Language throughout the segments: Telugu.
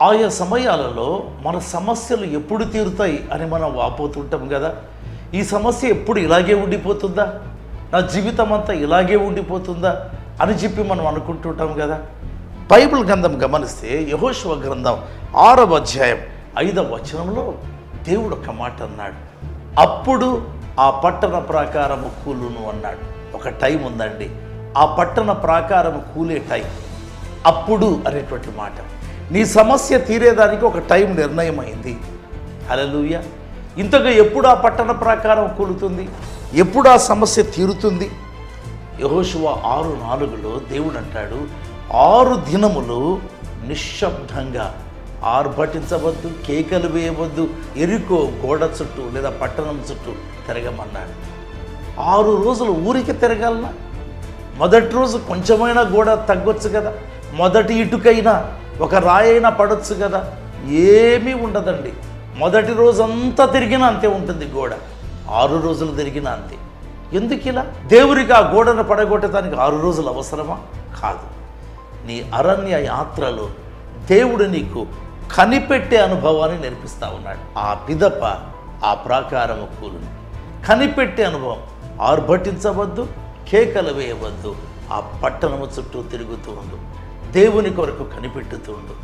ఆయా సమయాలలో మన సమస్యలు ఎప్పుడు తీరుతాయి అని మనం వాపోతుంటాం కదా. ఈ సమస్య ఎప్పుడు ఇలాగే ఉండిపోతుందా, నా జీవితం అంతా ఇలాగే ఉండిపోతుందా అని చెప్పి మనం అనుకుంటుంటాం కదా. బైబిల్ గ్రంథం గమనిస్తే యెహోషువ గ్రంథం 6వ అధ్యాయం 5వ వచనంలో దేవుడు ఒక మాట అన్నాడు, అప్పుడు ఆ పట్టణ ప్రాకారము కూలును అన్నాడు. ఒక టైం ఉందండి, ఆ పట్టణ ప్రాకారము కూలే టైం అప్పుడు అనేటువంటి మాట. నీ సమస్య తీరేదానికి ఒక టైం నిర్ణయమైంది. హల్లెలూయా. ఇంతగా ఎప్పుడు ఆ పట్టణ ప్రాకారం కూలుతుంది, ఎప్పుడు ఆ సమస్య తీరుతుంది? యెహోషువ 6:4లో దేవుడు అంటాడు, 6 దినములు నిశ్శబ్దంగా ఆర్భటించవద్దు, కేకలు వేయవద్దు, ఎరికో గోడ చుట్టూ లేదా పట్టణం చుట్టూ తిరగమన్నాడు. 6 రోజులు ఊరికి తిరగాలనా? మొదటి రోజు కొంచెమైనా గోడ తగ్గొచ్చు కదా, మొదటి ఇటుకైనా ఒక రాయైనా పడొచ్చు కదా. ఏమీ ఉండదండి. మొదటి రోజంతా తిరిగినా అంతే ఉంటుంది గోడ, 6 రోజులు తిరిగినా అంతే. ఎందుకు ఇలా? దేవుడికి ఆ గోడను పడగొట్టడానికి 6 రోజులు అవసరమా? కాదు. నీ అరణ్య యాత్రలో దేవుడు నీకు కనిపెట్టే అనుభవాన్ని నేర్పిస్తూ ఉన్నాడు. ఆ పిదప ఆ ప్రాకారము కూలును. కనిపెట్టే అనుభవం. ఆర్భటించవద్దు, కేకలు వేయవద్దు, ఆ పట్టణము చుట్టూ తిరుగుతూ ఉండు, దేవుని కొరకు కనిపెట్టుతూ ఉండు.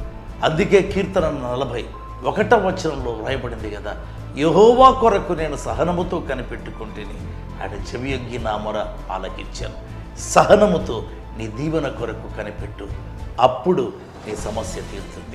అందుకే కీర్తన 41వ వచనంలో వ్రాయబడింది కదా, యెహోవా కొరకు నేను సహనముతో కనిపెట్టుకుంటేని ఆయన చెవియొగ్గి నా మొర ఆలకించాను. సహనముతో నీ దీవెన కొరకు కనిపెట్టు, అప్పుడు నీ సమస్య తీరుతుంది.